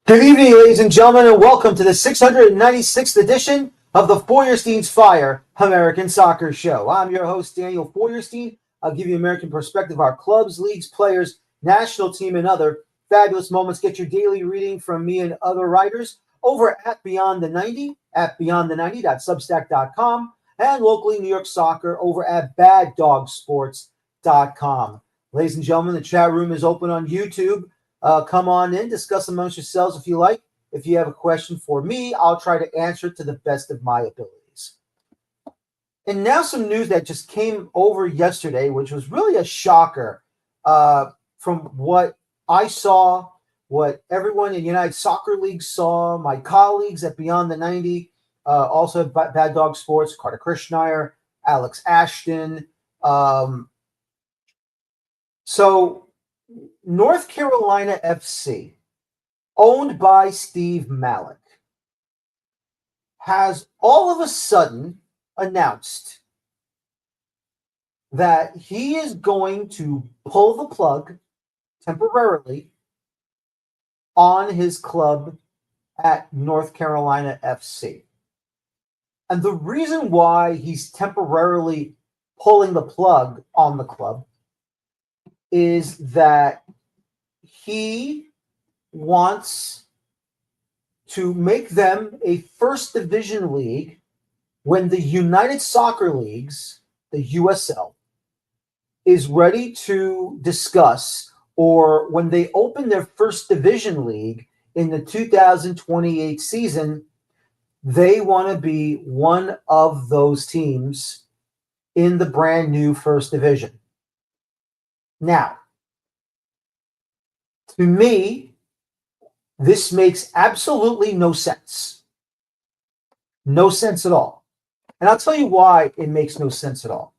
Good evening, ladies and gentlemen, and welcome to the 696th edition of the Feuerstein's Fire American Soccer Show. I'm your host, Daniel Feuerstein. I'll give you American perspective of our clubs, leagues, players, national team, and other fabulous moments. Get your daily reading from me and other writers over at Beyond the 90, at beyondthe90.substack.com, and locally New York Soccer over at baddogsports.com. Ladies and gentlemen, the chat room is open on YouTube. Come on in, discuss amongst yourselves if you like. If you have a question for me, I'll try to answer it to the best of my abilities. And now some news that just came over yesterday, which was really a shocker from what I saw, what everyone in United Soccer League saw, my colleagues at Beyond the 90, also at Bad Dog Sports, Carter Krishnaier, Alex Ashton. So North Carolina FC, owned by Steve Malik, has all of a sudden announced that he is going to pull the plug temporarily on his club at North Carolina FC. And the reason why he's temporarily pulling the plug on the club is that he wants to make them a first division league when the United Soccer Leagues, the USL, is ready to discuss, or when they open their first division league in the 2028 season, they want to be one of those teams in the brand new first division. Now, to me, this makes absolutely no sense. No sense at all. And I'll tell you why it makes no sense at all.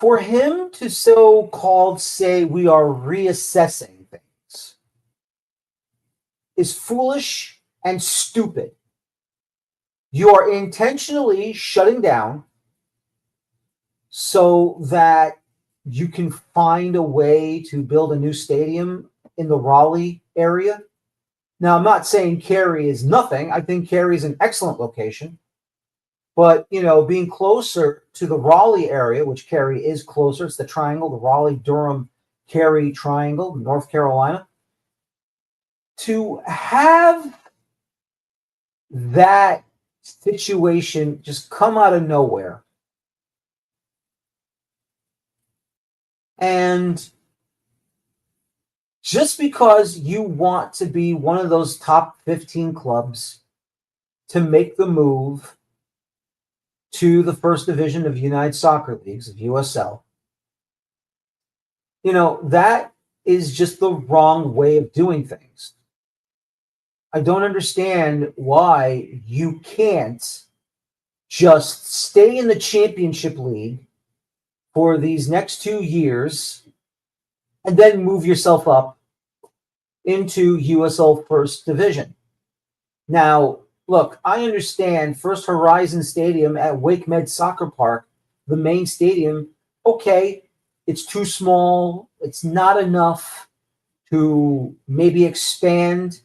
For him to so-called say we are reassessing things is foolish and stupid. You are intentionally shutting down so that you can find a way to build a new stadium in the Raleigh area. Now, I'm not saying Cary is nothing. I think Cary is an excellent location. But, being closer to the Raleigh area, which Cary is closer, it's the triangle, the Raleigh-Durham-Cary triangle, North Carolina. To have that situation just come out of nowhere, and just because you want to be one of those top 15 clubs to make the move to the first division of United Soccer Leagues, of USL, that is just the wrong way of doing things. I don't understand why you can't just stay in the championship league for these next 2 years and then move yourself up into USL First Division. Now, look, I understand First Horizon Stadium at Wake Med Soccer Park, the main stadium, okay, it's too small. It's not enough to maybe expand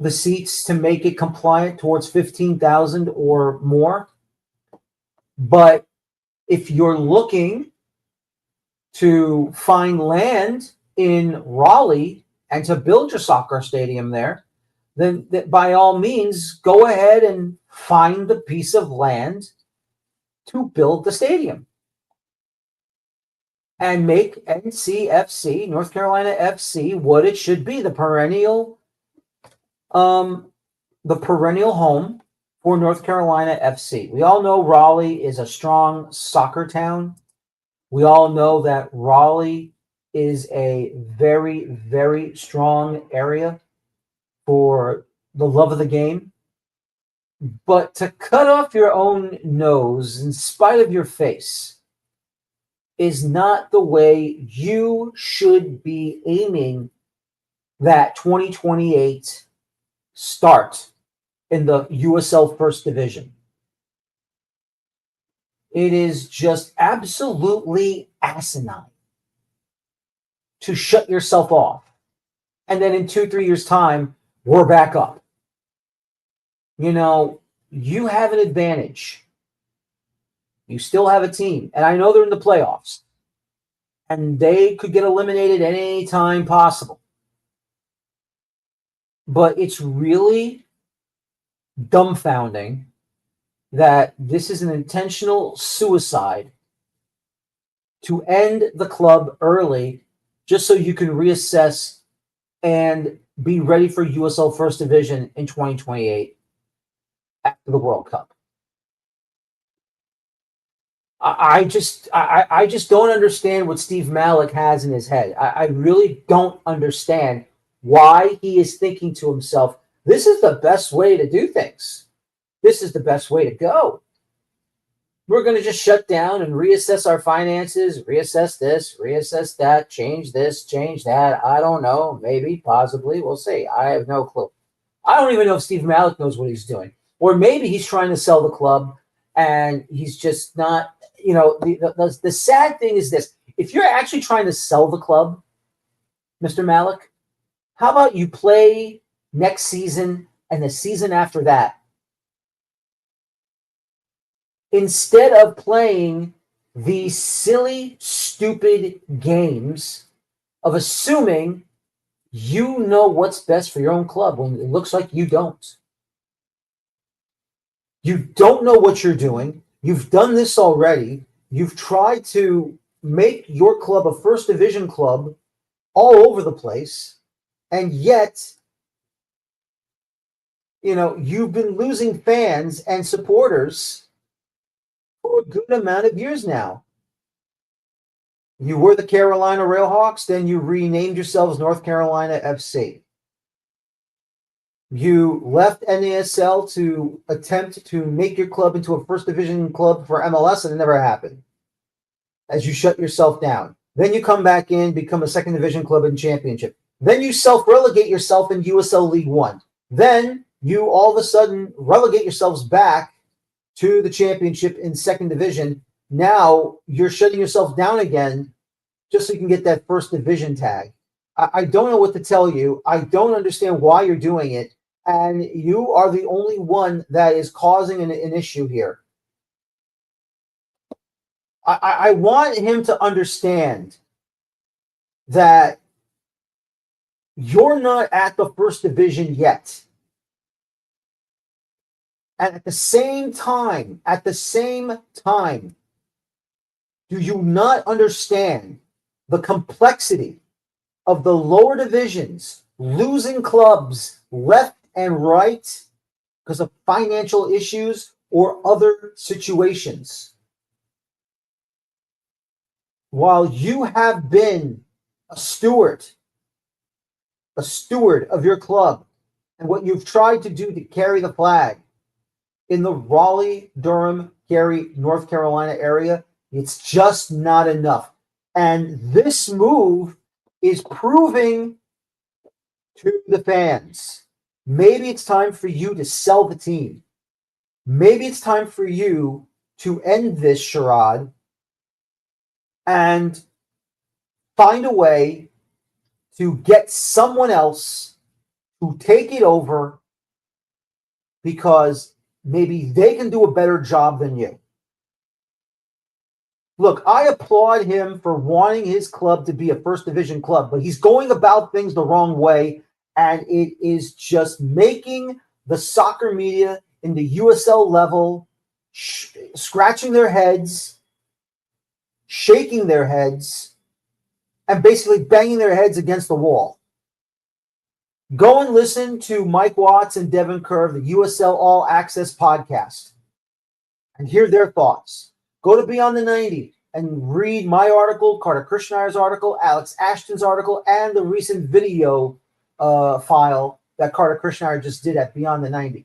the seats to make it compliant towards 15,000 or more. But if you're looking to find land in Raleigh and to build your soccer stadium there, then by all means, go ahead and find the piece of land to build the stadium. And make NCFC, North Carolina FC, what it should be, the perennial home for North Carolina FC. We all know Raleigh is a strong soccer town. We all know that Raleigh is a very, very strong area for the love of the game. But to cut off your own nose in spite of your face is not the way you should be aiming that 2028 start in the USL First Division. It is just absolutely asinine to shut yourself off and then in 2-3 years' time, we're back up. You have an advantage. You still have a team, and I know they're in the playoffs, and they could get eliminated at any time possible. But it's really dumbfounding that this is an intentional suicide to end the club early just so you can reassess and be ready for USL First Division in 2028 after the World Cup. I just don't understand what Steve Malik has in his head. I really don't understand why he is thinking to himself, this is the best way to do things. This is the best way to go. We're going to just shut down and reassess our finances, reassess this, reassess that, change this, change that. I don't know. Maybe, possibly. We'll see. I have no clue. I don't even know if Steve Malik knows what he's doing. Or maybe he's trying to sell the club and he's just not, the sad thing is this. If you're actually trying to sell the club, Mr. Malik, how about you play next season and the season after that? Instead of playing these silly, stupid games of assuming you know what's best for your own club when it looks like you don't. You don't know what you're doing. You've done this already. You've tried to make your club a first division club all over the place. And yet, you've been losing fans and supporters for a good amount of years now. You were the Carolina Railhawks, then you renamed yourselves North Carolina FC. You left NASL to attempt to make your club into a first division club for MLS, and it never happened, as you shut yourself down. Then you come back in, become a second division club in championship. Then you self-relegate yourself in USL League One. Then you all of a sudden relegate yourselves back to the championship in second division. Now you're shutting yourself down again just so you can get that first division tag. I don't know what to tell you. I don't understand why you're doing it. And you are the only one that is causing an issue here. I want him to understand that you're not at the first division yet. And at the same time, do you not understand the complexity of the lower divisions losing clubs left and right because of financial issues or other situations? While you have been a steward of your club and what you've tried to do to carry the flag in the Raleigh, Durham, Cary, North Carolina area, it's just not enough. And this move is proving to the fans, maybe it's time for you to sell the team. Maybe it's time for you to end this charade and find a way to get someone else to take it over because maybe they can do a better job than you. Look, I applaud him for wanting his club to be a first division club, but he's going about things the wrong way, and it is just making the soccer media in the USL level scratching their heads, shaking their heads, and basically banging their heads against the wall. Go and listen to Mike Watts and Devin Kerr, the USL All Access podcast, and hear their thoughts. Go to Beyond the 90 and read my article, Carter Krishnayer's article, Alex Ashton's article, and the recent video file that Carter Krishnayer just did at Beyond the 90.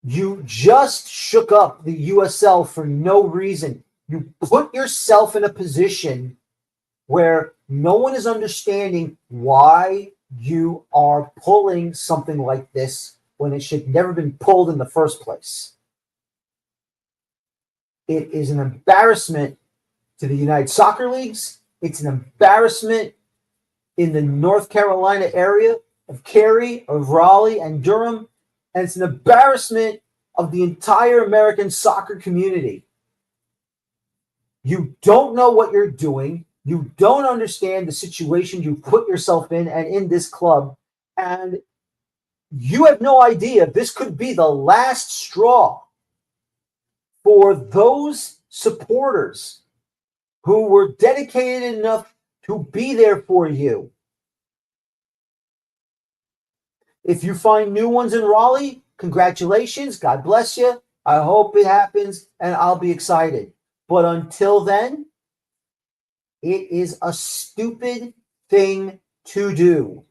You just shook up the USL for no reason. You put yourself in a position where no one is understanding why you are pulling something like this when it should never been pulled in the first place. It is an embarrassment to the United Soccer Leagues. It's an embarrassment in the North Carolina area of Cary, of Raleigh, and Durham, and it's an embarrassment of the entire American soccer community. You don't know what you're doing. You don't understand the situation you put yourself in and in this club. And you have no idea this could be the last straw for those supporters who were dedicated enough to be there for you. If you find new ones in Raleigh, congratulations. God bless you. I hope it happens, and I'll be excited. But until then, it is a stupid thing to do.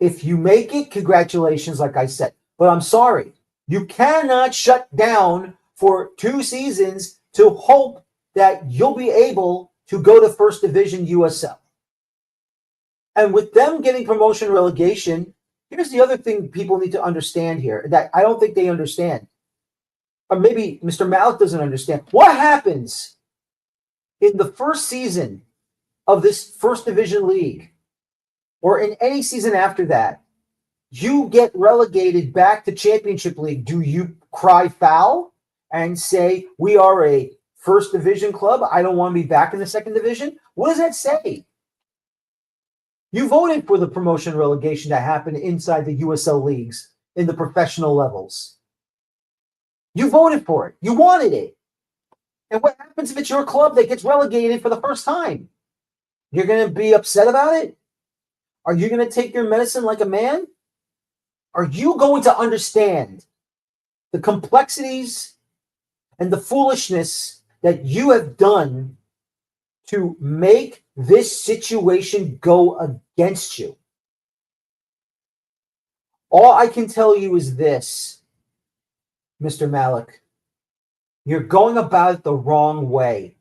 If you make it, congratulations, like I said. But I'm sorry. You cannot shut down for 2 seasons to hope that you'll be able to go to First Division USL. And with them getting promotion relegation, here's the other thing people need to understand here that I don't think they understand. Or maybe Mr. Malik doesn't understand. What happens in the first season of this First Division League, or in any season after that? You get relegated back to Championship League. Do you cry foul and say, we are a First Division club, I don't want to be back in the Second Division? What does that say? You voted for the promotion relegation that happened inside the USL leagues in the professional levels. You voted for it. You wanted it. And what happens if it's your club that gets relegated for the first time? You're going to be upset about it? Are you going to take your medicine like a man? Are you going to understand the complexities and the foolishness that you have done to make this situation go against you? All I can tell you is this, Mr. Malik. You're going about it the wrong way.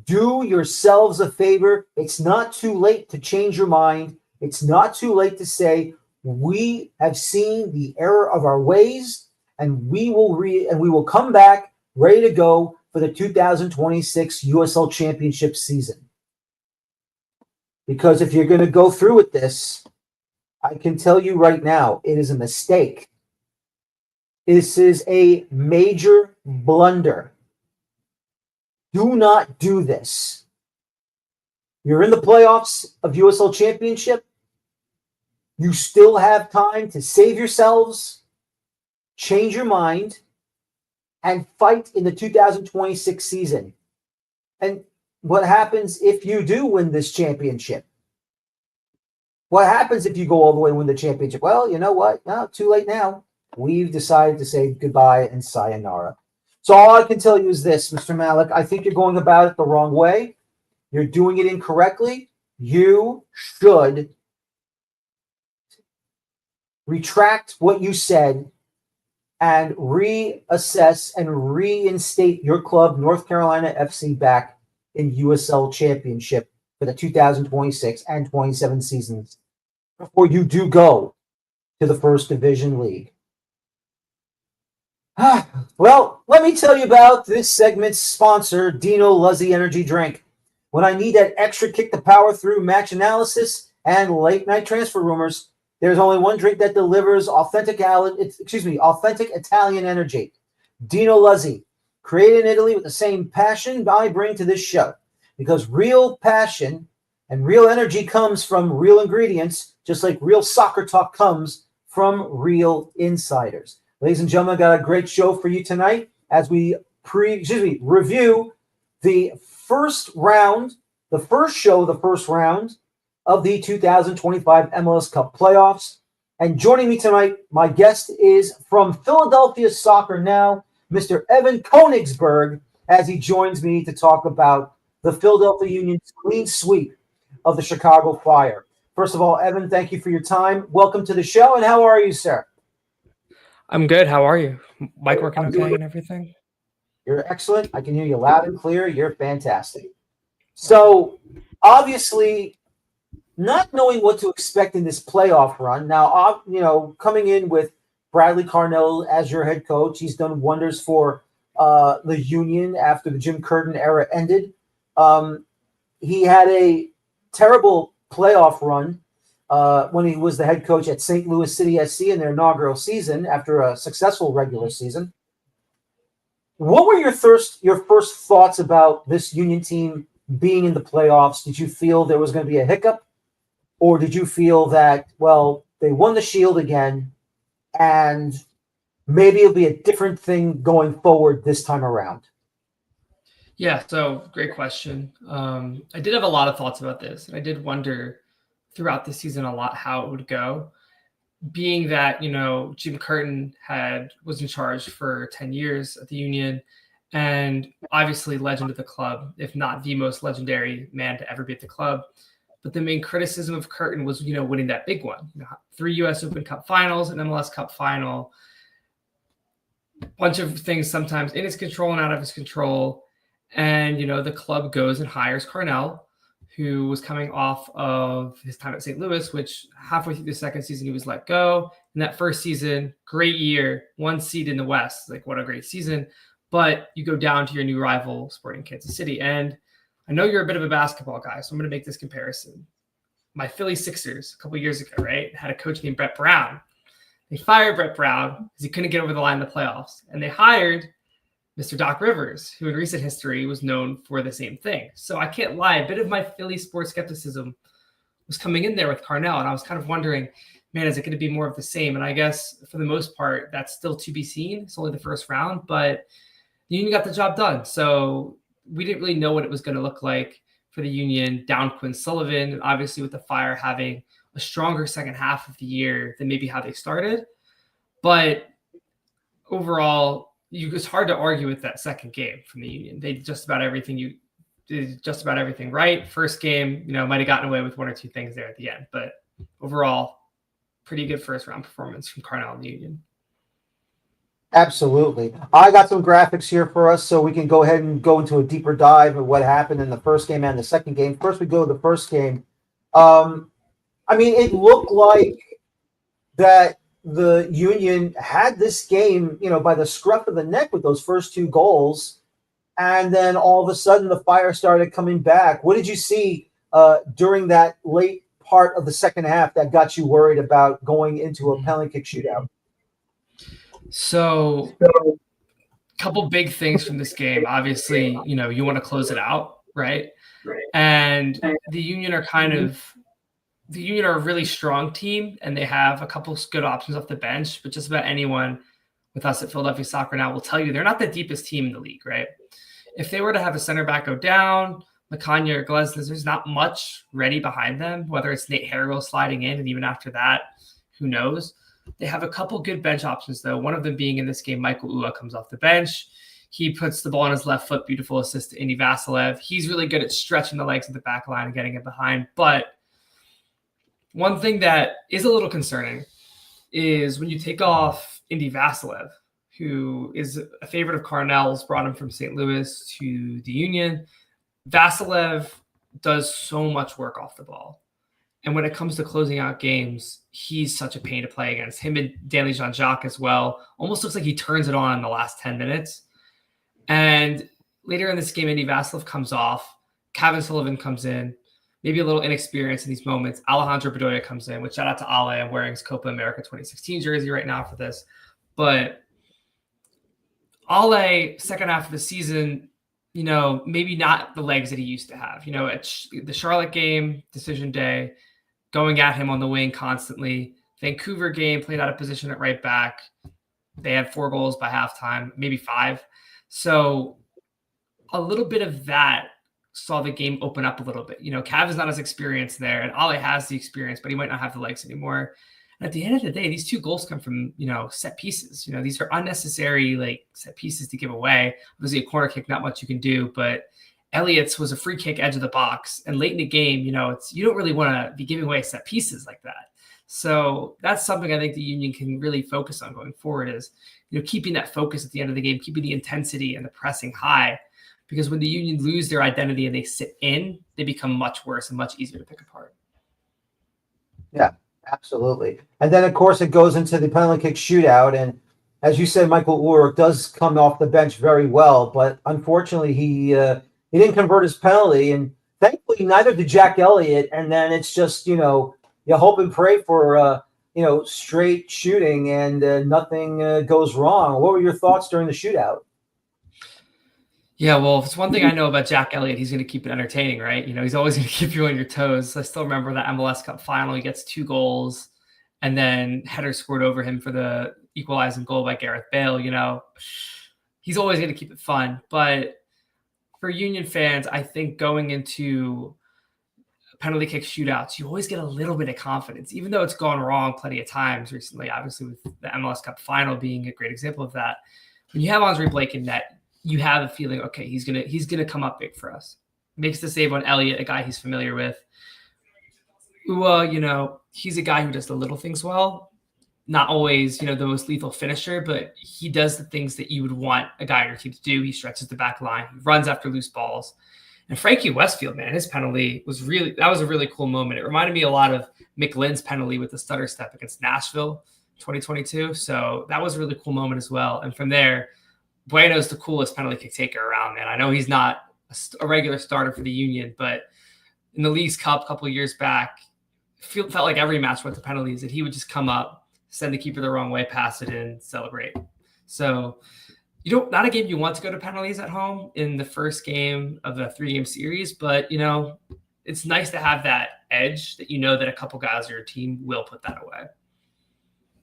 Do yourselves a favor. It's not too late to change your mind. It's not too late to say, we have seen the error of our ways, and we will come back ready to go for the 2026 USL Championship season. Because if you're going to go through with this, I can tell you right now, it is a mistake. This is a major blunder. Do not do this. You're in the playoffs of USL Championship. You still have time to save yourselves, change your mind, and fight in the 2026 season. And what happens if you do win this championship? What happens if you go all the way and win the championship? Well, you know what? No, too late now. We've decided to say goodbye and sayonara. So all I can tell you is this, Mr. Malik. I think you're going about it the wrong way. You're doing it incorrectly. You should retract what you said and reassess and reinstate your club, North Carolina FC, back in USL Championship for the 2026 and 27 seasons before you do go to the First Division League. Well, let me tell you about this segment's sponsor, Dino Luzzi Energy Drink. When I need that extra kick to power through match analysis and late night transfer rumors, there's only one drink that delivers authentic Italian energy. Dino Luzzi, created in Italy with the same passion I bring to this show. Because real passion and real energy comes from real ingredients, just like real soccer talk comes from real insiders. Ladies and gentlemen, I got a great show for you tonight as we review the first round of the 2025 MLS Cup playoffs. And joining me tonight, my guest is from Philadelphia Soiccer Now, Mr. Evan Konigsberg, as he joins me to talk about the Philadelphia Union's clean sweep of the Chicago Fire. First of all, Evan, thank you for your time. Welcome to the show, and how are you, sir? I'm good. How are you? Mic working okay and everything? You're excellent. I can hear you loud and clear. You're fantastic. So, obviously, not knowing what to expect in this playoff run. Now, coming in with Bradley Carnell as your head coach, he's done wonders for the Union after the Jim Curtin era ended. He had a terrible playoff run when he was the head coach at St. Louis City SC in their inaugural season after a successful regular season. What were your first thoughts about this Union team being in the playoffs? Did you feel there was going to be a hiccup? Or did you feel that, well, they won the Shield again and maybe it'll be a different thing going forward this time around? Yeah, so great question. I did have a lot of thoughts about this, and I did wonder throughout the season a lot how it would go. Being that, Jim Curtin was in charge for 10 years at the Union, and obviously legend of the club, if not the most legendary man to ever be at the club. But the main criticism of Curtin was, winning that big one. 3 U.S. Open Cup finals, an MLS Cup final, bunch of things sometimes in his control and out of his control. And, the club goes and hires Carnell, who was coming off of his time at St. Louis, which halfway through the second season, he was let go. In that first season, great year, 1 seed in the West. Like, what a great season. But you go down to your new rival, Sporting Kansas City. And I know you're a bit of a basketball guy, so I'm going to make this comparison. My Philly Sixers a couple years ago, right, had a coach named Brett Brown. They fired Brett Brown because he couldn't get over the line in the playoffs. And they hired Mr. Doc Rivers, who in recent history was known for the same thing. So I can't lie. A bit of my Philly sports skepticism was coming in there with Carnell. And I was kind of wondering, man, is it going to be more of the same? And I guess for the most part, that's still to be seen. It's only the first round, but the Union got the job done. So we didn't really know what it was going to look like for the Union down Quinn Sullivan. And obviously with the Fire having a stronger second half of the year than maybe how they started. But overall, it's hard to argue with that second game from the Union. They did just about everything right. First game, might have gotten away with 1 or 2 things there at the end, but overall, pretty good first round performance from Carnell and the Union. Absolutely. I got some graphics here for us so we can go ahead and go into a deeper dive of what happened in the first game and the second game. First, we go to the first game. It looked like that the Union had this game, by the scruff of the neck with those first 2 goals. And then all of a sudden the Fire started coming back. What did you see during that late part of the second half that got you worried about going into a penalty kick shootout? So a couple big things from this game. Obviously, you want to close it out, right? And the Union are a really strong team, and they have a couple good options off the bench, but just about anyone with us at Philadelphia Soiccer Now will tell you they're not the deepest team in the league, right? If they were to have a center back go down, Macania or Glesnes, there's not much ready behind them, whether it's Nate Harrell sliding in, and even after that, who knows? They have a couple good bench options, though. One of them being in this game, Michael Ua comes off the bench. He puts the ball on his left foot, beautiful assist to Indy Vasilev. He's really good at stretching the legs of the back line and getting it behind, but one thing that is a little concerning is when you take off Indy Vasilev, who is a favorite of Carnell's, brought him from St. Louis to the Union. Vasilev does so much work off the ball. And when it comes to closing out games, he's such a pain to play against. Him and Danley Jean-Jacques as well. Almost looks like he turns it on in the last 10 minutes. And later in this game, Indy Vasilev comes off. Kevin Sullivan comes in. Maybe a little inexperience in these moments. Alejandro Bedoya comes in, which shout out to Ale. I'm wearing his Copa America 2016 jersey right now for this. But Ale, second half of the season, maybe not the legs that he used to have. At the Charlotte game, decision day, going at him on the wing constantly. Vancouver game, played out of position at right back. They had 4 goals by halftime, maybe 5. So a little bit of that saw the game open up a little bit. Cav is not as experienced there, and Ale has the experience, but he might not have the legs anymore. And at the end of the day, these 2 goals come from, set pieces. These are unnecessary, set pieces to give away. Obviously, a corner kick, not much you can do, but Elliott's was a free kick edge of the box. And late in the game, you don't really want to be giving away set pieces like that. So that's something I think the Union can really focus on going forward is, keeping that focus at the end of the game, keeping the intensity and the pressing high. Because when the Union lose their identity and they sit in, they become much worse and much easier to pick apart. Yeah, absolutely. And then, of course, it goes into the penalty kick shootout. And as you said, Michael Ulrich does come off the bench very well. But unfortunately, he didn't convert his penalty. And thankfully, neither did Jack Elliott. And then it's just, you hope and pray for, straight shooting and nothing goes wrong. What were your thoughts during the shootout? Yeah, well, if it's one thing I know about Jack Elliott, he's going to keep it entertaining, right? He's always going to keep you on your toes. I still remember that MLS Cup final. He gets 2 goals, and then header scored over him for the equalizing goal by Gareth Bale. He's always going to keep it fun. But for Union fans, I think going into penalty kick shootouts, you always get a little bit of confidence, even though it's gone wrong plenty of times recently, obviously with the MLS Cup final being a great example of that. When you have Andre Blake in net, you have a feeling, okay, he's gonna come up big for us. Makes the save on Elliott, a guy he's familiar with. Ua, he's a guy who does the little things well. Not always, the most lethal finisher, but he does the things that you would want a guy on your team to do. He stretches the back line, he runs after loose balls. And Frankie Westfield, man, his penalty was a really cool moment. It reminded me a lot of McLinn's penalty with the stutter step against Nashville 2022. So that was a really cool moment as well. And from there, Bueno's the coolest penalty kick taker around, man. I know he's not a regular starter for the Union, but in the League's Cup a couple of years back, felt like every match went to penalties that he would just come up, send the keeper the wrong way, pass it in, celebrate. So not a game you want to go to penalties at home in the first game of a 3-game series, but it's nice to have that edge that that a couple guys on your team will put that away.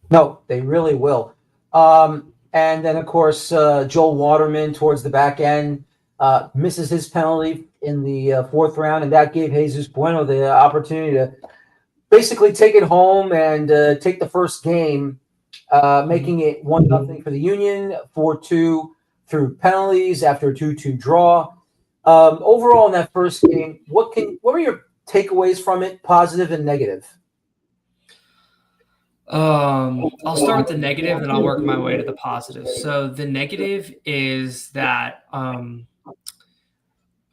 No, they really will. And then, of course, Joel Waterman towards the back end misses his penalty in the fourth round, and that gave Jesus Bueno the opportunity to basically take it home and take the first game, making it 1-0 for the Union, 4-2 through penalties after a 2-2 draw. Overall, in that first game, what were your takeaways from it, positive and negative? I'll start with the negative, then I'll work my way to the positive. So the negative is that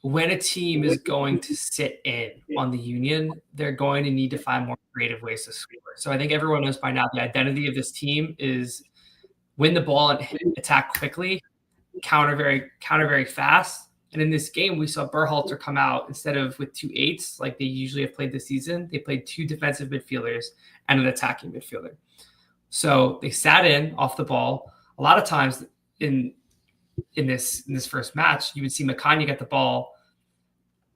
when a team is going to sit in on the Union, they're going to need to find more creative ways to score. So I think everyone knows by now the identity of this team is win the ball and attack quickly, counter very fast. And in this game, we saw Berhalter come out instead of with 2 8s like they usually have played this season. They played 2 defensive midfielders and an attacking midfielder. So they sat in off the ball. A lot of times in this first match, you would see Makanya get the ball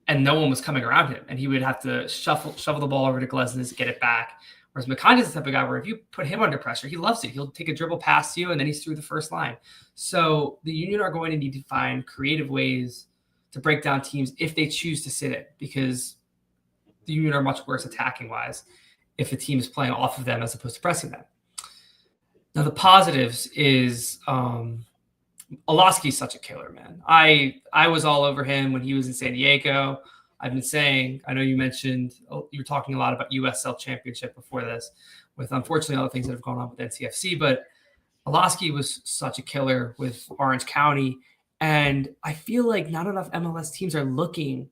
and no one was coming around him. And he would have to shovel the ball over to Glesnes to get it back. Whereas Makanya's the type of guy where if you put him under pressure, he loves it. He'll take a dribble past you and then he's through the first line. So the Union are going to need to find creative ways to break down teams if they choose to sit it, because the Union are much worse attacking wise if the team is playing off of them as opposed to pressing them. Now the positives is Olaski's such a killer, man. I was all over him when he was in San Diego. I've been saying, I know you mentioned, you were talking a lot about USL Championship before this, with unfortunately all the things that have gone on with NCFC, but Olaski was such a killer with Orange County. And I feel like not enough MLS teams are looking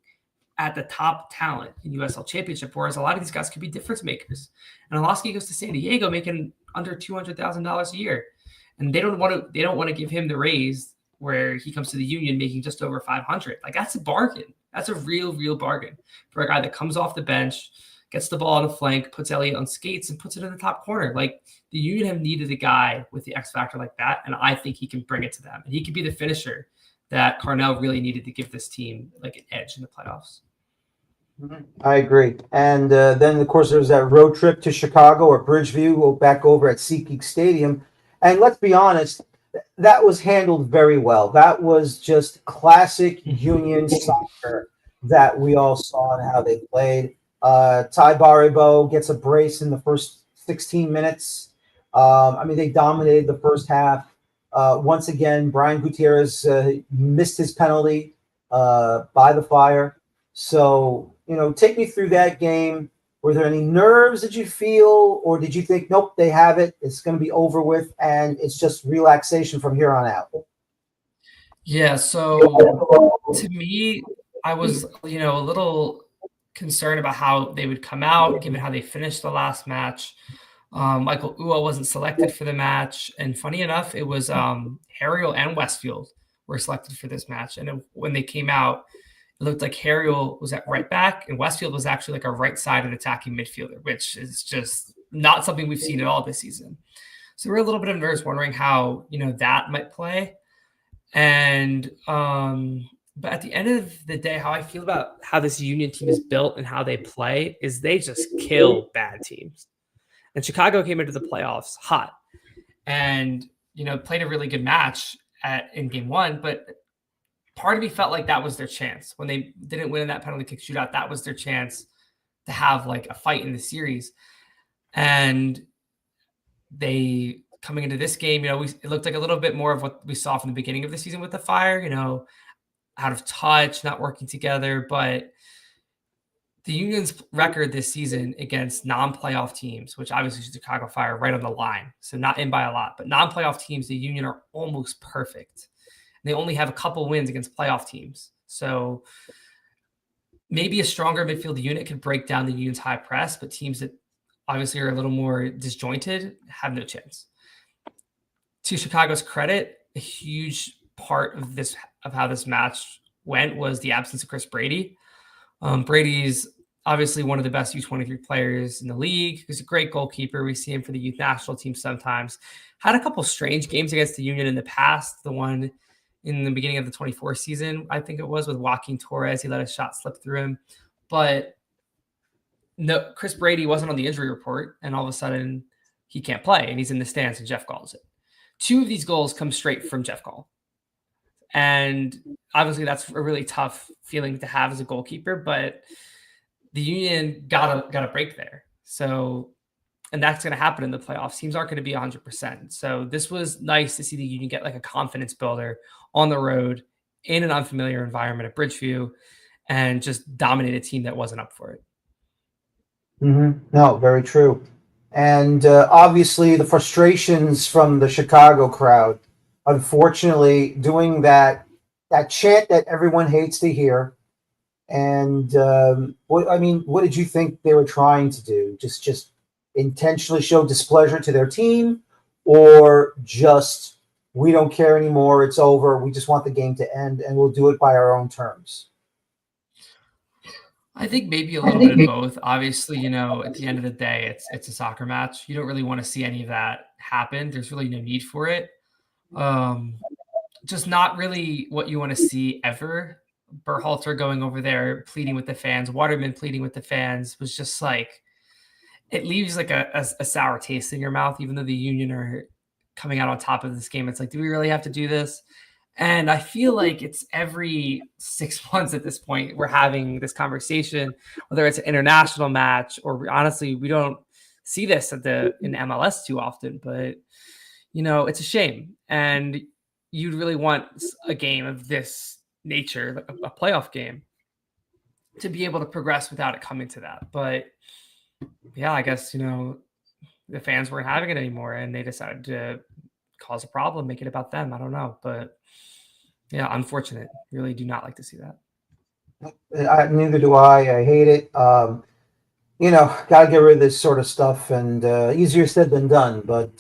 at the top talent in USL Championship, whereas a lot of these guys could be difference makers. And Olaski goes to San Diego making under $200,000 a year. And they don't want to give him the raise where he comes to the Union making just over 500. Like, that's a bargain. That's a real bargain for a guy that comes off the bench, gets the ball on the flank, puts Elliott on skates, and puts it in the top corner. Like, the Union have needed a guy with the X factor like that, and I think he can bring it to them. And he could be the finisher that Carnell really needed to give this team like an edge in the playoffs. I agree. And then, of course, there's that road trip to Chicago or Bridgeview. We'll back over at SeatGeek Stadium. And let's be honest, that was handled very well. That was just classic Union soccer that we all saw and how they played. Ty Baribo gets a brace in the first 16 minutes. They dominated the first half. Once again, Brian Gutierrez missed his penalty by the Fire. So, take me through that game. Were there any nerves that you feel, or did you think, nope, they have it, it's going to be over with, and it's just relaxation from here on out? Yeah, so to me, I was, a little concerned about how they would come out, given how they finished the last match. Michael Ua wasn't selected for the match, and funny enough, it was Harriel and Westfield were selected for this match. And when they came out, it looked like Harriel was at right back, and Westfield was actually like a right-sided attacking midfielder, which is just not something we've seen at all this season. So we're a little bit nervous, wondering how that might play. And but at the end of the day, how I feel about how this Union team is built and how they play is they just kill bad teams. And Chicago came into the playoffs hot, and played a really good match in game one, but part of me felt like that was their chance when they didn't win in that penalty kick shootout. That was their chance to have like a fight in the series. And they coming into this game, it looked like a little bit more of what we saw from the beginning of the season with the Fire, out of touch, not working together. But the Union's record this season against non-playoff teams, which obviously Chicago Fire right on the line, so not in by a lot, but non-playoff teams, the Union are almost perfect. They only have a couple wins against playoff teams. So maybe a stronger midfield unit could break down the Union's high press, but teams that obviously are a little more disjointed have no chance. To Chicago's credit, a huge part of how this match went was the absence of Chris Brady. Brady's obviously one of the best U23 players in the league. He's a great goalkeeper. We see him for the youth national team sometimes. Had a couple strange games against the Union in the past. The one in the beginning of the 24 season, I think it was, with Joaquin Torres. He let a shot slip through him. But no, Chris Brady wasn't on the injury report, and all of a sudden he can't play, and he's in the stands, and Jeff calls it. 2 of these goals come straight from Jeff Gall. And obviously that's a really tough feeling to have as a goalkeeper, but the Union got a break there. So, and that's going to happen in the playoffs. Teams aren't going to be 100%. So this was nice to see the Union get like a confidence builder on the road in an unfamiliar environment at Bridgeview and just dominate a team that wasn't up for it. No, very true. And obviously the frustrations from the Chicago crowd, unfortunately, doing that chant that everyone hates to hear. And what did you think they were trying to do? Just intentionally show displeasure to their team, or just, we don't care anymore, it's over, we just want the game to end, and we'll do it by our own terms? I think maybe a little bit of both. Obviously, at the end of the day, it's a soccer match. You don't really want to see any of that happen. There's really no need for it. Just not really what you want to see ever. Berhalter going over there, pleading with the fans, Waterman pleading with the fans, was just like, it leaves like a sour taste in your mouth, even though the Union are coming out on top of this game. It's like, do we really have to do this? And I feel like it's every 6 months at this point, we're having this conversation, whether it's an international match or honestly, we don't see this in MLS too often, but it's a shame. And you'd really want a game of this nature, a playoff game, to be able to progress without it coming to that. But yeah, I guess, the fans weren't having it anymore and they decided to cause a problem, make it about them. I don't know, but yeah, unfortunate. Really do not like to see that. Neither do I. I hate it. Got to get rid of this sort of stuff, and easier said than done, but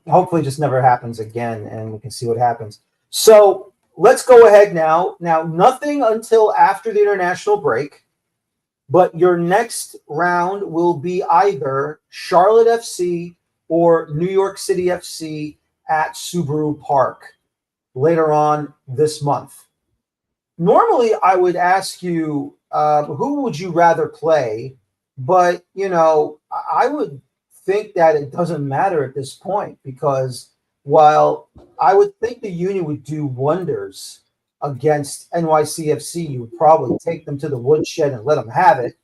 hopefully it just never happens again, and we can see what happens. So let's go ahead now. Now, nothing until after the international break, but your next round will be either Charlotte FC or New York City FC at Subaru Park later on this month. Normally, I would ask you, who would you rather play? But, I would think that it doesn't matter at this point, because while I would think the Union would do wonders against NYCFC, you would probably take them to the woodshed and let them have it.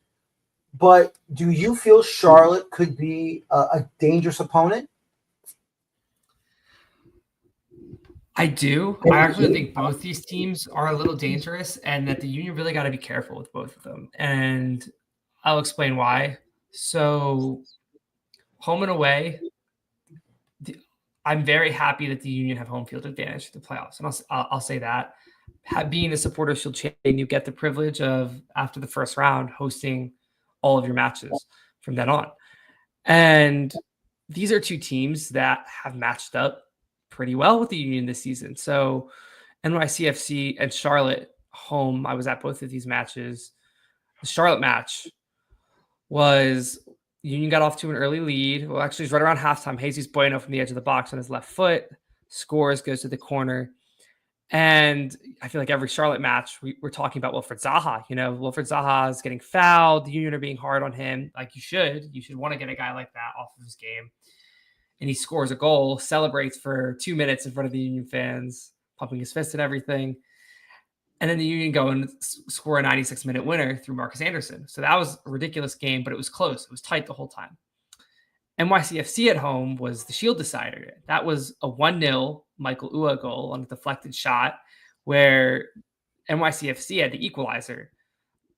But do you feel Charlotte could be a dangerous opponent? I do. I actually think both these teams are a little dangerous, and that the Union really got to be careful with both of them. And I'll explain why. So, home and away, I'm very happy that the Union have home field advantage for the playoffs, and I'll say that. Being a Supporters Shield champion, you get the privilege of, after the first round, hosting all of your matches from then on. And these are two teams that have matched up pretty well with the Union this season. So NYCFC and Charlotte home. I was at both of these matches. The Charlotte match was Union got off to an early lead. Well, actually, it's right around halftime. Jesus Bueno from the edge of the box on his left foot scores, goes to the corner. And I feel like every Charlotte match, we're talking about Wilfried Zaha. Wilfried Zaha is getting fouled. The Union are being hard on him. Like you should want to get a guy like that off of his game. And he scores a goal, celebrates for 2 minutes in front of the Union fans, pumping his fist and everything. And then the Union go and score a 96-minute winner through Marcus Anderson. So that was a ridiculous game, but it was close. It was tight the whole time. NYCFC at home was the Shield decider. That was a 1-0 Michael Ua goal on a deflected shot where NYCFC had the equalizer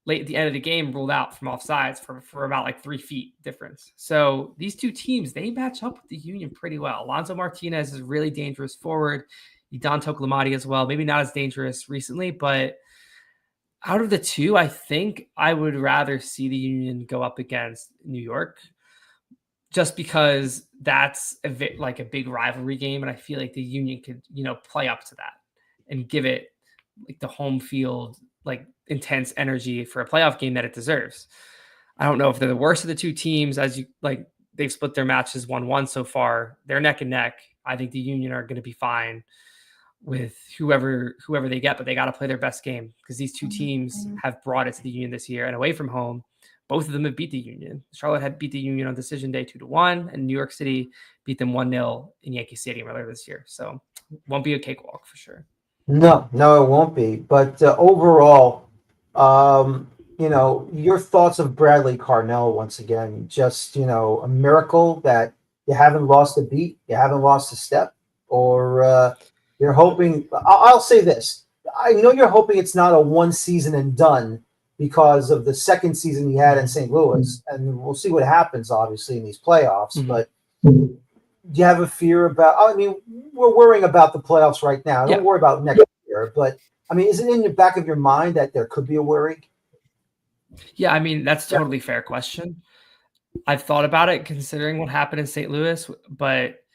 late at the end of the game, ruled out from offsides for about like 3 feet difference. So these two teams, they match up with the Union pretty well. Alonso Martinez is a really dangerous forward. Don Toklamati as well. Maybe not as dangerous recently, but out of the two, I think I would rather see the Union go up against New York just because that's a big rivalry game. And I feel like the Union could, play up to that and give it like the home field, like intense energy for a playoff game that it deserves. I don't know if they're the worst of the two teams they've split their matches 1-1 so far. They're neck and neck. I think the Union are going to be fine with whoever they get, but they got to play their best game because these two teams have brought it to the Union this year. And away from home, both of them have beat the Union. Charlotte had beat the Union on decision day 2-1, and New York City beat them 1-0 in Yankee Stadium earlier this year. So won't be a cakewalk for sure. No, it won't be. But overall, your thoughts of Bradley Carnell once again, just, a miracle that you haven't lost a beat, you haven't lost a step, or you're hoping. I'll say this. I know you're hoping it's not a one season and done because of the second season he had in St. Louis. And we'll see what happens, obviously, in these playoffs. Mm-hmm. But do you have a fear about – I mean, we're worrying about the playoffs right now. Don't worry about next year. But, I mean, is it in the back of your mind that there could be a worry? Yeah, I mean, that's a totally fair question. I've thought about it considering what happened in St. Louis, but –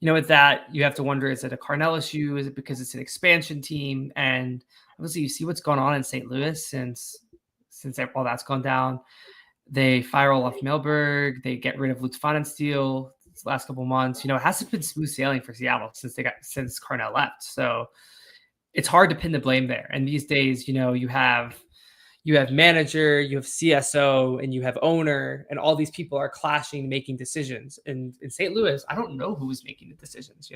with that, you have to wonder, is it a Carnell issue? Is it because it's an expansion team? And obviously you see what's going on in St. Louis since all that's gone down. They fire Olaf Melberg. They get rid of Lutz Pfannenstiel the last couple of months. It hasn't been smooth sailing for Seattle since Carnell left. So it's hard to pin the blame there. And these days, you have manager, you have CSO, and you have owner, and all these people are clashing, making decisions. And in St. Louis, I don't know who was making the decisions.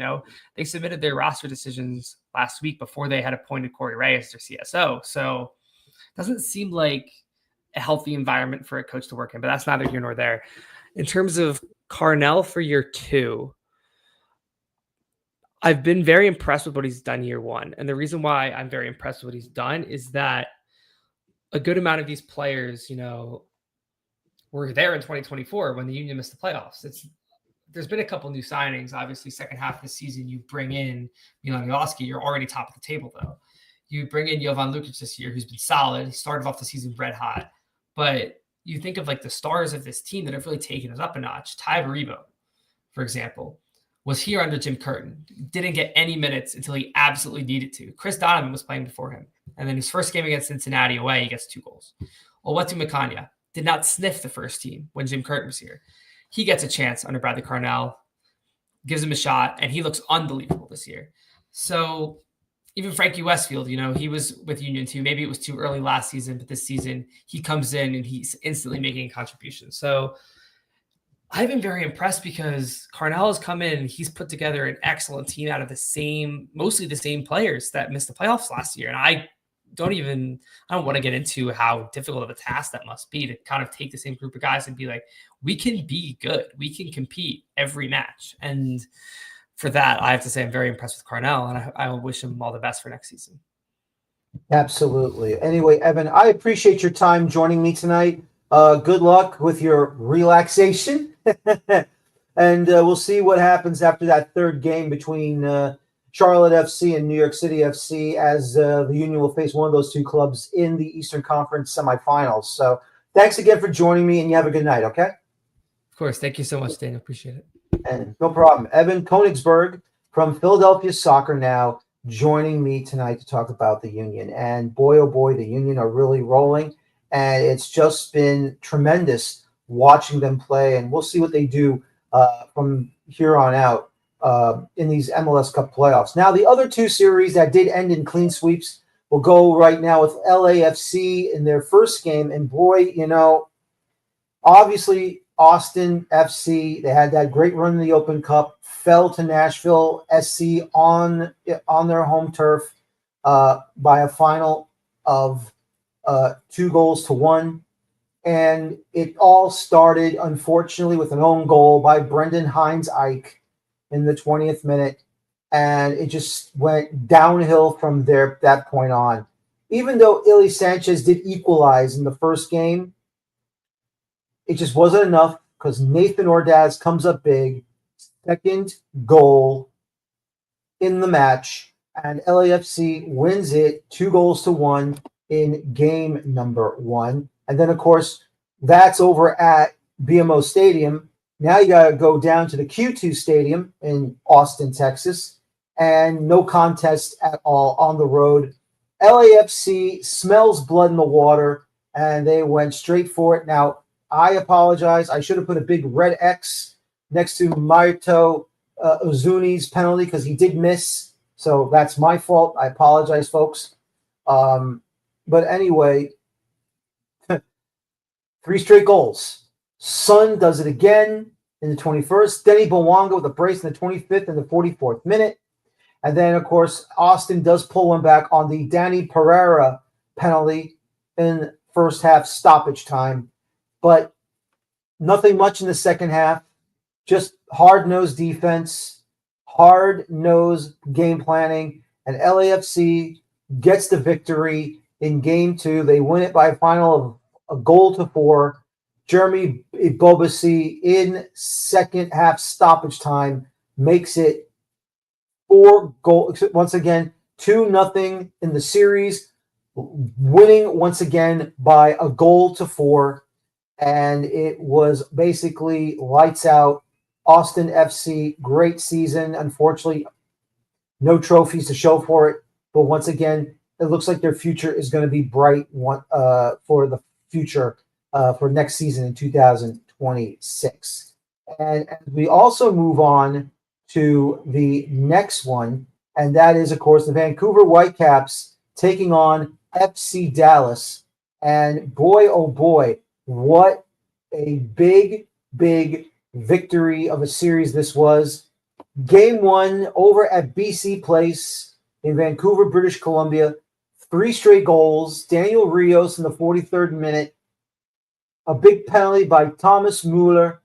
They submitted their roster decisions last week before they had appointed Corey Ray as their CSO. So it doesn't seem like a healthy environment for a coach to work in, but that's neither here nor there. In terms of Carnell for year 2, I've been very impressed with what he's done year 1. And the reason why I'm very impressed with what he's done is that a good amount of these players, were there in 2024 when the Union missed the playoffs. There's been a couple new signings. Obviously, second half of the season, you bring in Milan Miloski. You're already top of the table, though. You bring in Jovan Lukic this year, who's been solid. He started off the season red hot. But you think of the stars of this team that have really taken it up a notch. Ty Baribo, for example, was here under Jim Curtin. Didn't get any minutes until he absolutely needed to. Chris Donovan was playing before him. And then his first game against Cincinnati away, he gets 2 goals. Owatu Makanya did not sniff the first team when Jim Curtin was here. He gets a chance under Bradley Carnell, gives him a shot, and he looks unbelievable this year. So even Frankie Westfield, he was with Union too. Maybe it was too early last season, but this season he comes in and he's instantly making a contribution. So I've been very impressed because Carnell has come in and he's put together an excellent team out of mostly the same players that missed the playoffs last year. And I don't want to get into how difficult of a task that must be to kind of take the same group of guys and be like, we can be good. We can compete every match. And for that, I have to say I'm very impressed with Carnell, and I will wish him all the best for next season. Absolutely. Anyway, Evan, I appreciate your time joining me tonight. Good luck with your relaxation. And we'll see what happens after that third game between Charlotte FC and New York City FC as the Union will face one of those two clubs in the Eastern Conference semifinals. So thanks again for joining me, and you have a good night, okay? Of course. Thank you so much, Daniel. Appreciate it. And no problem. Evan Koenigsberg from Philadelphia Soiccer Now joining me tonight to talk about the Union. And boy, oh boy, the Union are really rolling. And it's just been tremendous watching them play. And we'll see what they do from here on out in these MLS Cup playoffs. Now, the other two series that did end in clean sweeps will go right now with LAFC in their first game. And boy, obviously, Austin FC, they had that great run in the Open Cup, fell to Nashville SC on their home turf by a final of 2-1. And it all started, unfortunately, with an own goal by Brendan Hines-Ike in the 20th minute. And it just went downhill from that point on. Even though Illy Sanchez did equalize in the first game, it just wasn't enough because Nathan Ordaz comes up big, second goal in the match, and LAFC wins it 2-1 in game number 1. And then, of course, that's over at BMO Stadium. Now you got to go down to the Q2 Stadium in Austin, Texas, and no contest at all on the road. LAFC smells blood in the water, and they went straight for it. Now, I apologize. I should have put a big red X next to Maito Ozuni's penalty because he did miss. So that's my fault. I apologize, folks. But anyway, 3 straight goals. Sun does it again in the 21st. Denny Bwanga with a brace in the 25th and the 44th minute. And then, of course, Austin does pull one back on the Danny Pereira penalty in first half stoppage time. But nothing much in the second half. Just hard-nosed defense, hard-nosed game planning, and LAFC gets the victory in Game 2. They win it by a final of 1-4. Jeremy Bobasi in second half stoppage time makes it 4 goals. Once again, 2-0 in the series, winning once again by 1-4. And it was basically lights out. Austin FC, great season. Unfortunately, no trophies to show for it. But once again, it looks like their future is going to be bright for the future for next season in 2026. And we also move on to the next one, and that is, of course, the Vancouver Whitecaps taking on FC Dallas. And boy, oh boy, what a big, big victory of a series this was. Game 1 over at BC Place in Vancouver, British Columbia. 3 straight goals. Daniel Rios in the 43rd minute. A big penalty by Thomas Mueller.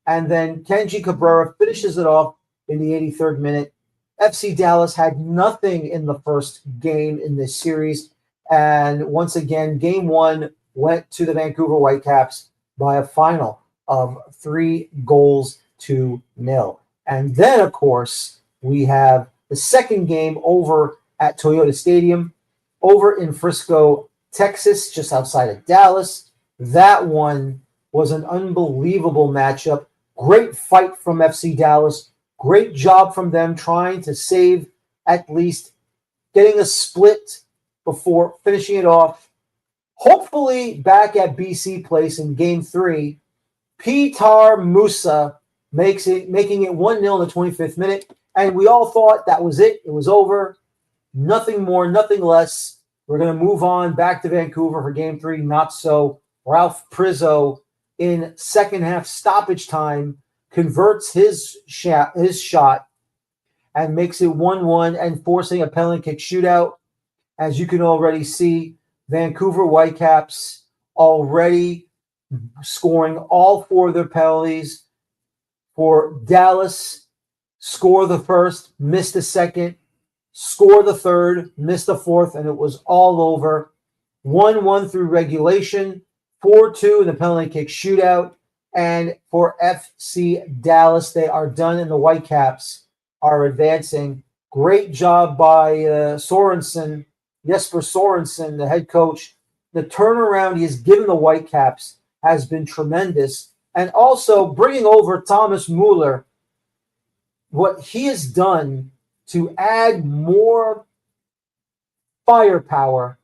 And then Kenji Cabrera finishes it off in the 83rd minute. FC Dallas had nothing in the first game in this series. And once again, Game 1 went to the Vancouver Whitecaps by a final of 3-0. And then, of course, we have the second game over at Toyota Stadium, over in Frisco, Texas, just outside of Dallas. That one was an unbelievable matchup. Great fight from FC Dallas. Great job from them trying to save at least getting a split before finishing it off. Hopefully back at BC Place in Game 3, Petar Musa making it 1-0 in the 25th minute. And we all thought that was it. It was over. Nothing more, nothing less. We're going to move on back to Vancouver for Game 3. Not so. Ralph Prizzo in second half stoppage time converts his shot and makes it 1-1 and forcing a penalty kick shootout. As you can already see, Vancouver Whitecaps already scoring all 4 of their penalties. For Dallas, score the first, miss the second, score the third, miss the fourth, and it was all over. 1-1 through regulation, 4-2 in the penalty kick shootout. And for FC Dallas, they are done, and the Whitecaps are advancing. Great job by Sorensen, Jesper Sorensen, the head coach. The turnaround he has given the Whitecaps has been tremendous. And also bringing over Thomas Mueller, what he has done to add more firepower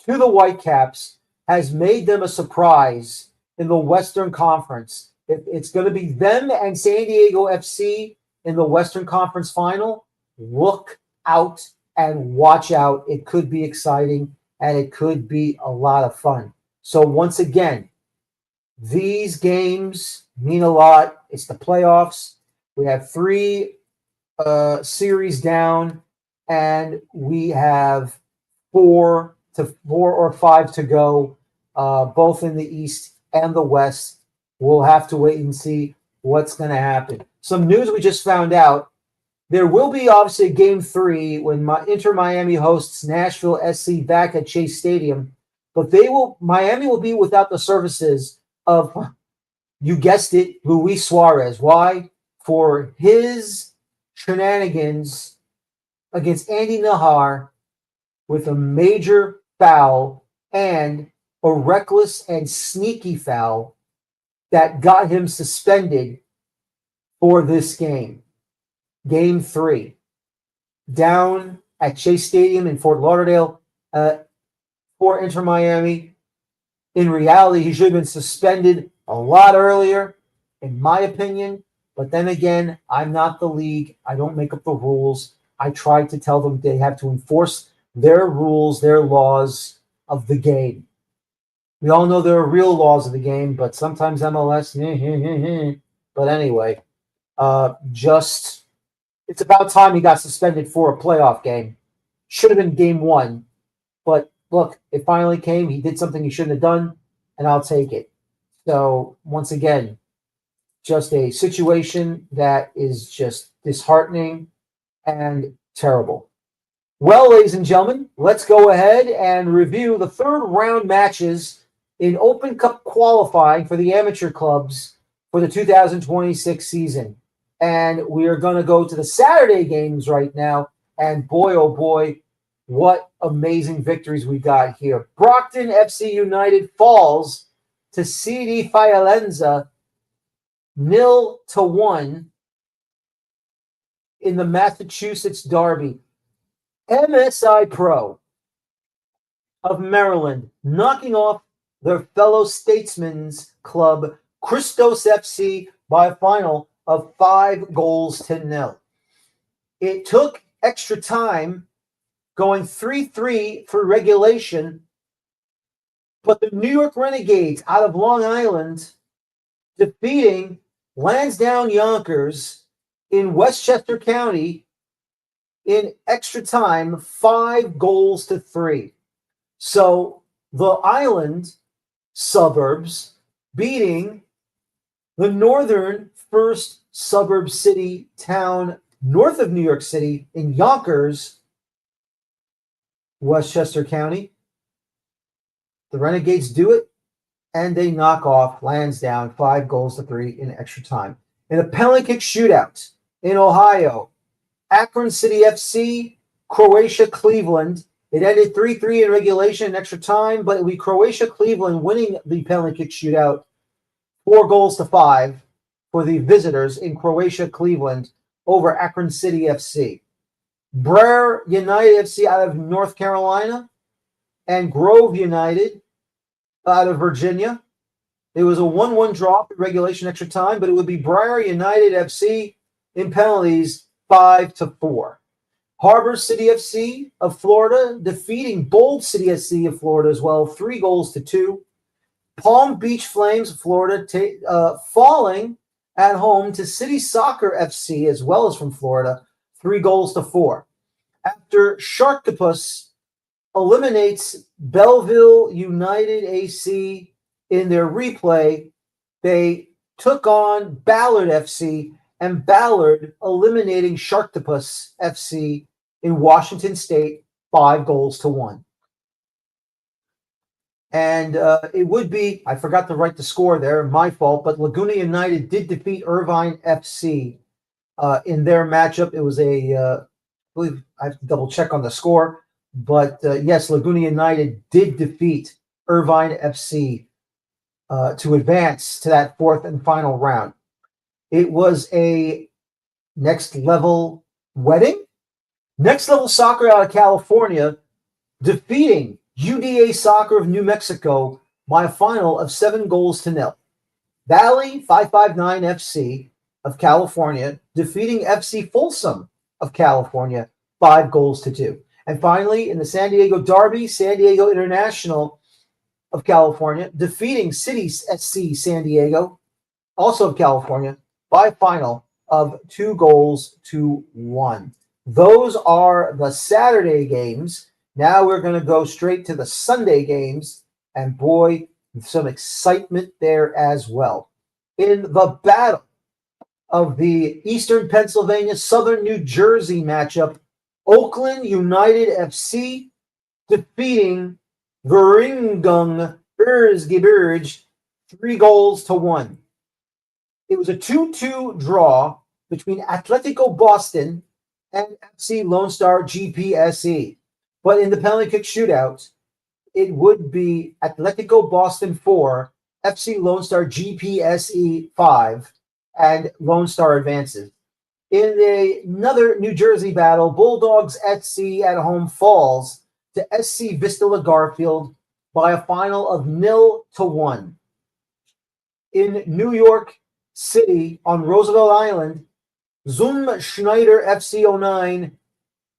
to the Whitecaps has made them a surprise in the Western Conference. It's going to be them and San Diego FC in the Western Conference final. Look out and watch out. It could be exciting and it could be a lot of fun. So once again, these games mean a lot. It's the playoffs. We have 3 series down, and we have 4 or 5 to go, both in the East and the West. We'll have to wait and see what's going to happen. Some news we just found out. There will be obviously Game 3 when Inter Miami hosts Nashville SC back at Chase Stadium, but Miami will be without the services of, you guessed it, Luis Suarez. Why? For his shenanigans against Andy Nahar with a major foul and a reckless and sneaky foul that got him suspended for this game. Game 3. Down at Chase Stadium in Fort Lauderdale for Inter Miami. In reality, he should have been suspended a lot earlier, in my opinion. But then again, I'm not the league. I don't make up the rules. I try to tell them they have to enforce their rules, their laws of the game. We all know there are real laws of the game, but sometimes MLS. But anyway, it's about time he got suspended for a playoff game. Should have been game 1. But look, it finally came. He did something he shouldn't have done, and I'll take it. So once again, just a situation that is just disheartening and terrible. Well, ladies and gentlemen, let's go ahead and review the 3rd round matches in Open Cup qualifying for the amateur clubs for the 2026 season. And we are going to go to the Saturday games right now. And boy, oh boy, what amazing victories we got here. Brockton FC United falls to CD Fialenza 0-1 in the Massachusetts Derby. MSI Pro of Maryland knocking off their fellow statesmen's club Christos FC by a final of 5-0. It took extra time, going 3-3 for regulation, but the New York Renegades out of Long Island defeating Lansdowne Yonkers in Westchester County in extra time, 5-3. So the island suburbs beating the northern first suburb city town north of New York City in Yonkers, Westchester County. The Renegades do it, and they knock off Lansdowne 5-3 in extra time. In a penalty kick shootout in Ohio, Akron City FC, Croatia Cleveland. It ended 3-3 in regulation in extra time, but it will be Croatia Cleveland winning the penalty kick shootout 4-5 for the visitors in Croatia Cleveland over Akron City FC. Brer United FC out of North Carolina and Grove United out of Virginia. It was a 1-1 draw for regulation extra time, but it would be Brer United FC in penalties 5-4. Harbor City FC of Florida defeating Bold City FC of Florida as well, 3-2. Palm Beach Flames of Florida falling at home to City Soccer FC as well as from Florida, 3-4. After Sharktopus eliminates Belleville United AC in their replay, they took on Ballard FC, and Ballard eliminating Sharktopus FC in Washington State 5-1. And it would be, I forgot to write the score there, my fault, but Laguna United did defeat Irvine FC in their matchup. It was I believe I have to double check on the score, but yes, Laguna United did defeat Irvine FC to advance to that 4th and final round. It was a next level wedding. Next Level Soccer out of California defeating UDA Soccer of New Mexico by a final of 7-0. Valley 559 FC of California defeating FC Folsom of California 5-2. And finally, in the San Diego Derby, San Diego International of California defeating City SC San Diego, also of California, by a final of 2-1. Those are the Saturday games. Now we're going to go straight to the Sunday games, and boy, some excitement there as well. In the battle of the Eastern Pennsylvania, Southern New Jersey matchup, Oakland United FC defeating Veringung Erzgebirge 3-1. It was a 2-2 draw between Atletico Boston and FC Lone Star GPSE. But in the penalty kick shootout, it would be Atletico Boston 4, FC Lone Star GPSE 5, and Lone Star advances. In another New Jersey battle, Bulldogs SC at home falls to SC Vistula Garfield by a final of 0-1. In New York City on Roosevelt Island, Zum Schneider FC 09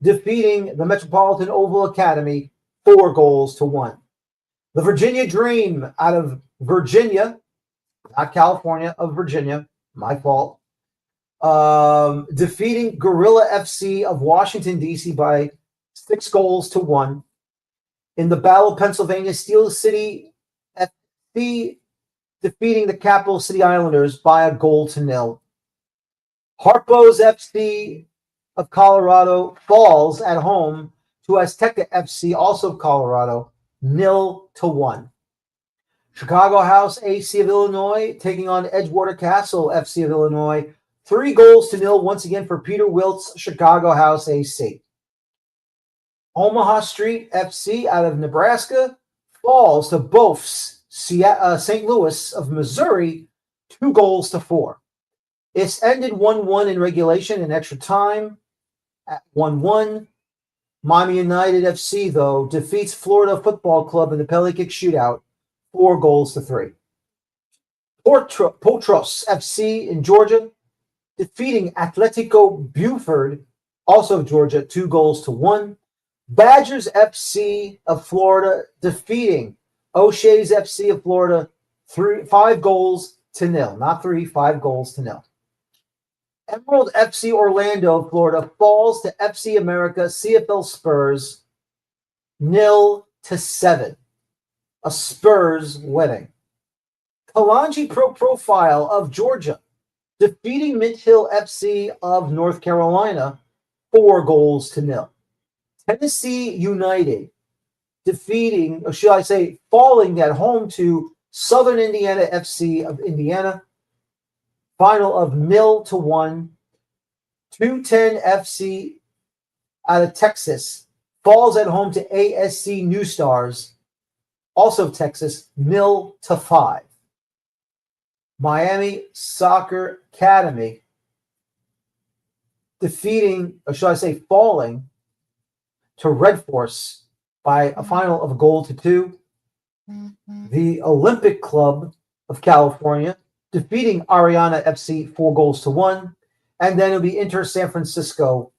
defeating the Metropolitan Oval Academy 4-1. The Virginia Dream out of Virginia, not California, of Virginia, my fault, defeating Gorilla FC of Washington, D.C. by 6-1. In the Battle of Pennsylvania, Steel City FC defeating the Capital City Islanders by 1-0. Harpo's FC of Colorado falls at home to Azteca FC, also of Colorado, 0-1. Chicago House AC of Illinois taking on Edgewater Castle FC of Illinois, 3-0 once again for Peter Wilt's Chicago House AC. Omaha Street FC out of Nebraska falls to Bofs St. Louis of Missouri, 2-4. It's ended 1-1 in regulation and extra time at 1-1. Miami United FC, though, defeats Florida Football Club in the penalty kick shootout, 4-3. Potros FC in Georgia defeating Atletico Buford, also of Georgia, 2-1. Badgers FC of Florida defeating O'Shea's FC of Florida 5-0, not 3, 5-0. Emerald FC Orlando of Florida falls to FC America CFL Spurs 0-7. A Spurs wedding. Kalanji Pro Profile of Georgia defeating Mint Hill FC of North Carolina 4-0. Tennessee United defeating, or should I say, falling at home to Southern Indiana FC of Indiana. Final of 0-1. 210 FC out of Texas falls at home to ASC New Stars, also Texas, 0-5. Miami Soccer Academy defeating, or should I say, falling to Red Force by a final of 1-2. The Olympic Club of California defeating Ariana FC 4-1. And then it'll be Inter San Francisco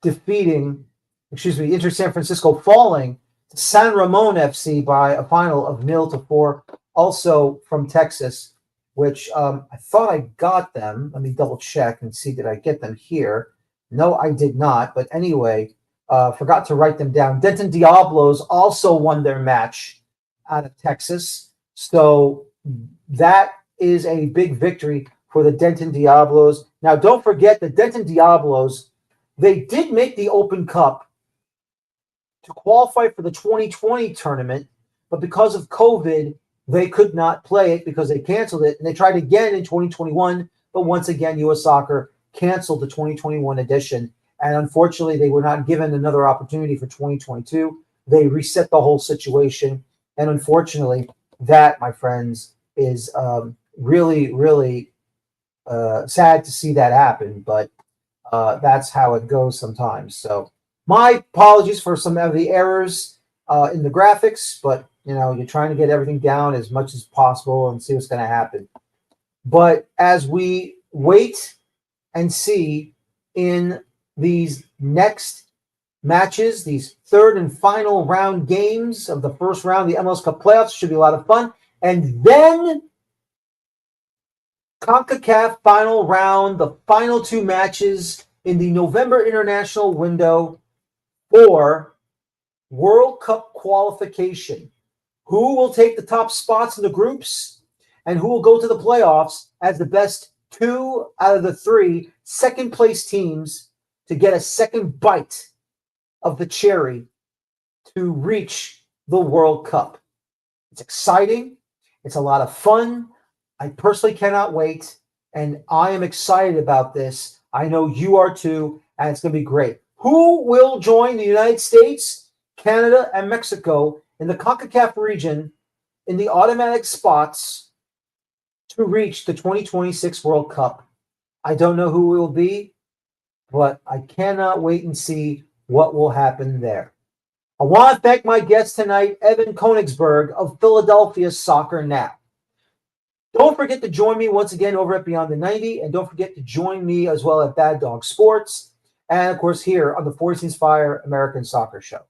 Inter San Francisco falling to San Ramon FC by a final of 0-4, also from Texas, which I thought I got them. Let me double check and see, did I get them here? No, I did not. But anyway, forgot to write them down. Denton Diablos also won their match out of Texas. So that is a big victory for the Denton Diablos. Now, don't forget the Denton Diablos, they did make the Open Cup to qualify for the 2020 tournament, but because of COVID, they could not play it because they canceled it. And they tried again in 2021, but once again, U.S. Soccer canceled the 2021 edition. And unfortunately, they were not given another opportunity for 2022. They reset the whole situation. And unfortunately, that, my friends, is really, really sad to see that happen. But That's how it goes sometimes. So my apologies for some of the errors in the graphics, but you're trying to get everything down as much as possible and see what's going to happen. But as we wait and see in these next matches, these third and final round games of the first round of the MLS Cup playoffs, should be a lot of fun. And then CONCACAF final round, the final two matches in the November international window for World Cup qualification. Who will take the top spots in the groups and who will go to the playoffs as the best 2 out of the 3 second place teams to get a second bite of the cherry to reach the World Cup. It's exciting. It's a lot of fun. I personally cannot wait, and I am excited about this. I know you are too, and it's going to be great. Who will join the United States, Canada, and Mexico in the CONCACAF region in the automatic spots to reach the 2026 World Cup? I don't know who it will be, but I cannot wait and see what will happen there. I want to thank my guest tonight, Evan Konigsberg of Philadelphia Soiccer Now. Don't forget to join me once again over at Beyond the 90, and don't forget to join me as well at Bad Dog Sports, and of course here on the 14th Fire American Soccer Show.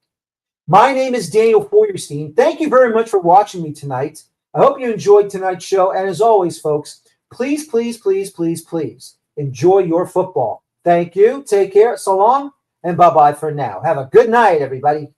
My name is Daniel Feuerstein. Thank you very much for watching me tonight. I hope you enjoyed tonight's show, and as always, folks, please, please, please, please, please enjoy your football. Thank you. Take care. So long, and bye-bye for now. Have a good night, everybody.